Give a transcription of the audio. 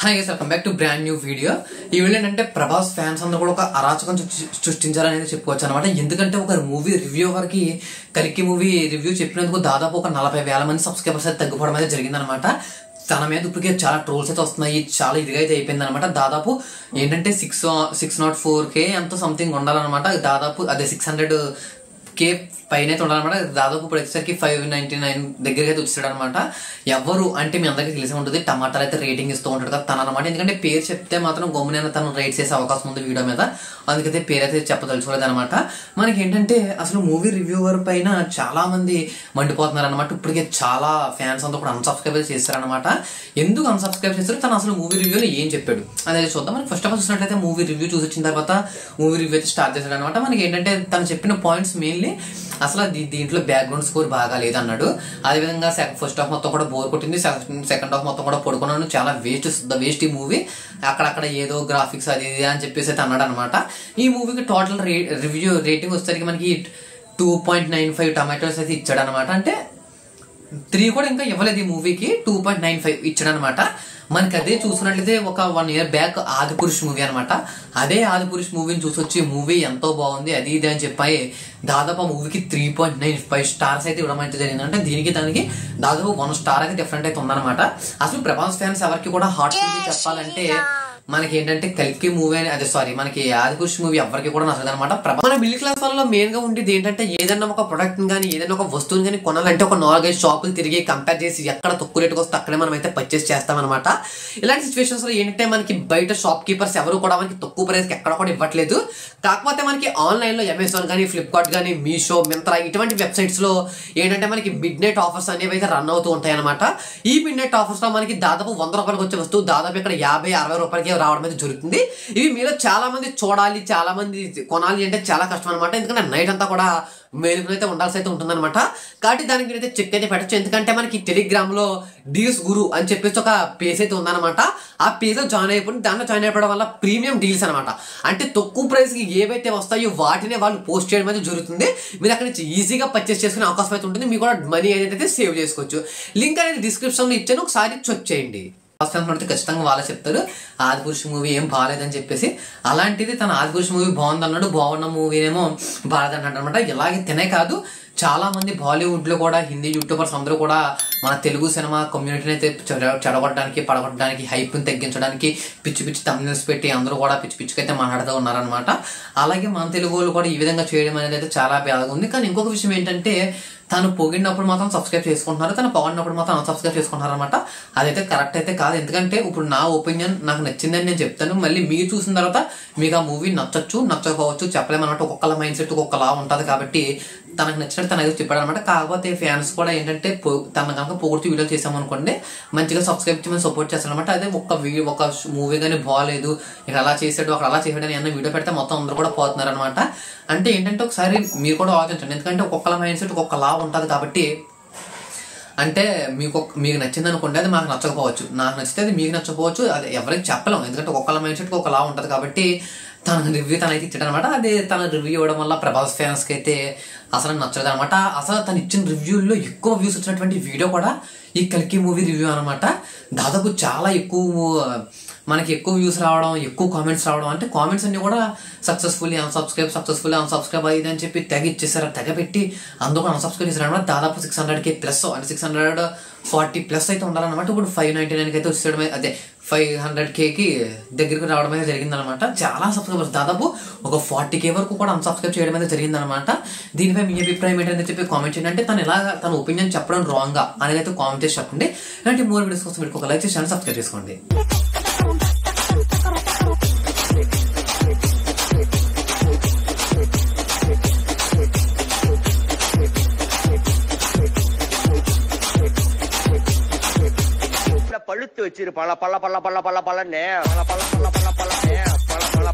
Hi guys, welcome back to brand new video. ఈ video ఏంటంటే Prabhas fans అందరూ కూడా ఒక అరాచకం సృష్టించారనేది చెప్పుకోవచ్చు అనమాట. ఎందుకంటే ఒక మూవీ రివ్యూవర్ కి కల్కి మూవీ రివ్యూ చెప్పినందుకు దాదాపు ఒక 40,000 మంది సబ్స్క్రైబర్స్ అయితే తగ్గిపోవడం అయితే జరిగిందనమాట. తన మీద ఇప్పటికే చాలా ట్రోల్స్ అయితే వస్తున్నాయి, చాలా ఇదిగా అయితే అయిపోయింది అనమాట. దాదాపు ఏంటంటే 604K ఎంతో సంథింగ్ ఉండాలన్నమాట. దాదాపు అదే 600K పైన అయితే ఉండాలన్నమాట. దాదాపు ఇప్పుడు వచ్చేసరికి 599 దగ్గరికి అయితే వచ్చాడు అనమాట. ఎవరు అంటే మీ అందరికీ తెలిసే ఉంటుంది, టమాటాలు అయితే రేటింగ్ ఇస్తూ ఉంటాడు కదా తన అనమాట. ఎందుకంటే పేరు చెప్తే మాత్రం గమ్మునైనా తను రైట్ చేసే అవకాశం ఉంది వీడియో మీద, అందుకైతే పేరు అయితే చెప్పదలుచుకోలేదు అనమాట. మనకి ఏంటంటే అసలు మూవీ రివ్యూవర్ పైన చాలా మంది మండిపోతున్నారు అనమాట. ఇప్పటికే చాలా ఫ్యాన్స్ అంతా కూడా అన్సబ్స్క్రైబ్ చేశారనమాట. ఎందుకు అన్సబ్స్క్రైబ్ చేస్తారు, తను అసలు మూవీ రివ్యూలో ఏం చెప్పాడు అనేది చూద్దాం. మనకి ఫస్ట్ ఆఫ్ ఆల్ చూసినట్లయితే మూవీ రివ్యూ చూసి వచ్చిన తర్వాత మూవీ రివ్యూ అయితే స్టార్ట్ చేశాడు అనమాట. మనకి ఏంటంటే తను చెప్పిన పాయింట్స్ మెయిన్లీ అసలు దీంట్లో బ్యాక్గ్రౌండ్ స్కోర్ బాగా లేదన్నాడు. అదేవిధంగా ఫస్ట్ హాఫ్ మొత్తం కూడా బోర్ కొట్టింది, సెకండ్ హాఫ్ మొత్తం కూడా పడుకున్నాను, చాలా వేస్ట్ ఈ మూవీ, అక్కడక్కడ ఏదో గ్రాఫిక్స్ అది ఇది అని చెప్పేసి అయితే అన్నాడు అనమాట. ఈ మూవీకి టోటల్ రివ్యూ రేటింగ్ వచ్చేసరికి మనకి 2.95 టమాటోస్ అయితే ఇచ్చాడు అనమాట. అంటే 3 కూడా ఇంకా ఇవ్వలేదు ఈ మూవీకి, 2.95 ఇచ్చాడు అనమాట. మనకి అదే చూసుకున్నట్లయితే ఒక 1 year బ్యాక్ ఆదిపురుష్ మూవీ అనమాట. అదే ఆదిపురుష్ మూవీని చూసొచ్చి మూవీ ఎంతో బాగుంది అది ఇది అని చెప్పి దాదాపు ఆ మూవీకి 3.95 స్టార్స్ అయితే ఇవ్వడం అయితే జరిగింది. అంటే దీనికి దానికి దాదాపు 1 స్టార్ అయితే డిఫరెంట్ అయితే ఉందన్నమాట. అసలు ప్రభాస్ ఫ్యాన్స్ ఎవరికి కూడా హాట్ చెప్పాలంటే మనకి ఏంటంటే కల్కి మూవీ అని అదే సారీ మనకి ఆదిపురుష్ మూవీ ఎవరికి కూడా నచ్చదు అనమాట. మన మిడిల్ క్లాస్ వాళ్ళలో మెయిన్ గా ఉండేది ఏంటంటే ఏదైనా ఒక ప్రొడక్ట్ కానీ ఏదైనా ఒక వస్తువుని కానీ కొనాలంటే ఒక 4-5 షాపులు తిరిగి కంపేర్ చేసి ఎక్కడ తక్కువ రేటుకి వస్తే అక్కడే మనం అయితే పర్చేస్ చేస్తామన్నమాట. ఇలాంటి సిచ్యువేషన్స్ లో ఏంటంటే మనకి బయట షాప్ కీపర్స్ ఎవరు కూడా మనకి తక్కువ ప్రైస్ కి ఎక్కడ కూడా ఇవ్వట్లేదు. కాకపోతే మనకి ఆన్లైన్ లో అమెజాన్ కానీ ఫ్లిప్కార్ట్ కానీ మీషో మింత్రా ఇటువంటి వెబ్సైట్స్ లో ఏంటంటే మనకి మిడ్ నైట్ ఆఫర్స్ అనేవి అయితే రన్ అవుతూ ఉంటాయి అనమాట. ఈ మిడ్ నైట్ ఆఫర్స్ లో మనకి దాదాపు 100 రూపాయలకి వచ్చే వస్తువు దాదాపు ఇక్కడ 50-60 రూపాయలకి రావడం అయితే జరుగుతుంది. ఇవి మీలో చాలా మంది చూడాలి, చాలా మంది కొనాలి అంటే చాలా కష్టం అనమాట. ఎందుకంటే నైట్ అంతా కూడా మేలుకుని అయితే ఉండాల్సి అయితే ఉంటుందన్నమాట. కాబట్టి దానికి మీరైతే చెక్ అయితే పెట్టచ్చు. ఎందుకంటే మనకి టెలిగ్రామ్ లో డీల్స్ గురు అని చెప్పేసి ఒక పేజ్ అయితే ఉందన్నమాట. ఆ పేజ్ లో జాయిన్ అయిపోయి దాంట్లో జాయిన్ అయిపోవడం వల్ల ప్రీమియం డీల్స్ అనమాట. అంటే తక్కువ ప్రైస్ కి ఏవైతే వస్తాయో వాటినే వాళ్ళు పోస్ట్ చేయడం అయితే జరుగుతుంది. మీరు అక్కడి నుంచి ఈజీగా పర్చేస్ చేసుకునే అవకాశం అయితే ఉంటుంది. మీకు కూడా మనీ అయితే సేవ్ చేసుకోవచ్చు. లింక్ అనేది డిస్క్రిప్షన్ లో ఇచ్చాను, ఒకసారి చెక్ చేయండి. ఖచ్చితంగా వాళ్ళే చెప్తారు ఆదిపురుష్ మూవీ ఏం బాగాలేదని చెప్పేసి. అలాంటిది తన ఆదిపురుష్ మూవీ బాగుంది అన్నాడు, బాగున్న మూవీ ఏమో బాగాలేదన్నాడు అనమాట. ఇలాగే తినే కాదు చాలా మంది బాలీవుడ్ లో కూడా హిందీ యూట్యూబర్స్ అందరూ కూడా మన తెలుగు సినిమా కమ్యూనిటీని అయితే చెడగొట్టడానికి పడగొట్టడానికి హైప్ని తగ్గించడానికి పిచ్చి పిచ్చి థంబ్నెయిల్స్ పెట్టి అందరూ కూడా పిచ్చి పిచ్చికి అయితే మాట్లాడుతూ ఉన్నారనమాట. అలాగే మన తెలుగు వాళ్ళు కూడా ఈ విధంగా చేయడం అనేది అయితే చాలా బాధగా ఉంది. కానీ ఇంకొక విషయం ఏంటంటే తను పొగిడినప్పుడు మాత్రం సబ్స్క్రైబ్ చేసుకుంటున్నారు, తను పొగిడినప్పుడు మాత్రం అన్సబ్స్క్రైబ్ చేసుకుంటున్నారు అనమాట. అదైతే కరెక్ట్ అయితే కాదు. ఎందుకంటే ఇప్పుడు నా ఒపీనియన్ నాకు నచ్చిందని నేను చెప్తాను, మళ్ళీ మీరు చూసిన తర్వాత మీకు ఆ మూవీ నచ్చచ్చు నచ్చకపోవచ్చు చెప్పలేమన్నమాట. ఒక్కొక్కల మైండ్ సెట్ ఒక్కొక్కలా ఉంటుంది. కాబట్టి తనకు నచ్చినట్టు తన అయితే చెప్పాడు అనమాట. కాకపోతే ఫ్యాన్స్ కూడా ఏంటంటే తన కనుక పొగుడుతూ వీడియోలు చేసామనుకోండి మంచిగా సబ్స్క్రైబ్ చేయమని సపోర్ట్ చేస్తాను అనమాట. అదే ఒక మూవీ కానీ బాగాలేదు, ఇక్కడ అలా చేసాడు అక్కడ అలా చేసాడు అని అన్న వీడియో పెడితే మొత్తం అందరూ కూడా పోతున్నారు అనమాట. అంటే ఏంటంటే ఒకసారి మీరు కూడా ఆలోచించండి. ఎందుకంటే ఒక్కొక్కల మైండ్ సెట్ ఒక్కొక్కలా ఉంటుంది. కాబట్టి అంటే మీకు నచ్చింది అనుకోండి, అది మాకు నచ్చకపోవచ్చు, నాకు నచ్చితే అది మీకు నచ్చకపోవచ్చు, అది ఎవరికి చెప్పలేము. ఎందుకంటే ఒక్కొక్కల మైండ్ సెట్ ఒకలా ఉంటుంది. కాబట్టి తన రివ్యూ తనైతే ఇచ్చాడు అనమాట. అదే తన రివ్యూ ఇవ్వడం వల్ల ప్రభాస్ ఫ్యాన్స్ కి అయితే అసలు నచ్చలేదు అనమాట. అసలు తను ఇచ్చిన రివ్యూల్లో ఎక్కువ వ్యూస్ వచ్చినటువంటి వీడియో కూడా ఈ కల్కి మూవీ రివ్యూ అనమాట. దాదాపు చాలా మనకి ఎక్కువ వ్యూస్ రావడం, ఎక్కువ కామెంట్స్ రావడం. అంటే కామెంట్స్ అన్ని కూడా సక్సెస్ఫుల్లీ అన్సబ్స్క్రైబ్ అయ్యింది అని చెప్పి తెగ ఇచ్చేసారు. తెగ పెట్టి అందరూ కూడా అన్సబ్స్క్రైబ్ చేశారు అనమాట. దాదాపు 600K ప్లస్ అంటే 640 ప్లస్ అయితే ఉండాలన్నమాట. ఇప్పుడు 599 అయితే వచ్చేయడం, అదే 500Kకి దగ్గరికి రావడం అయితే జరిగిందనమాట. చాలా సబ్స్క్రైబర్స్ దాదాపు ఒక 40K వరకు కూడా అన్సబ్స్క్రైబ్ చేయడం అయితే జరిగిందనమాట. దీనిపై మీ అభిప్రాయం ఏంటని చెప్పి కామెంట్ చేయండి. అంటే తన ఒపీనియన్ చెప్పడం రాంగ్ అనేది అయితే కామెంట్ చేసి చెప్పండి. ఇలాంటి మోర్ వీడియోస్ కోసం మీరు ఒక లైక్ చేసి ఛానల్ సబ్స్క్రైబ్ చేసుకోండి. பழுத்து வச்சிரு பல பல பல பல பல பலன்னு பல பல பல பல பலன்னு பல பல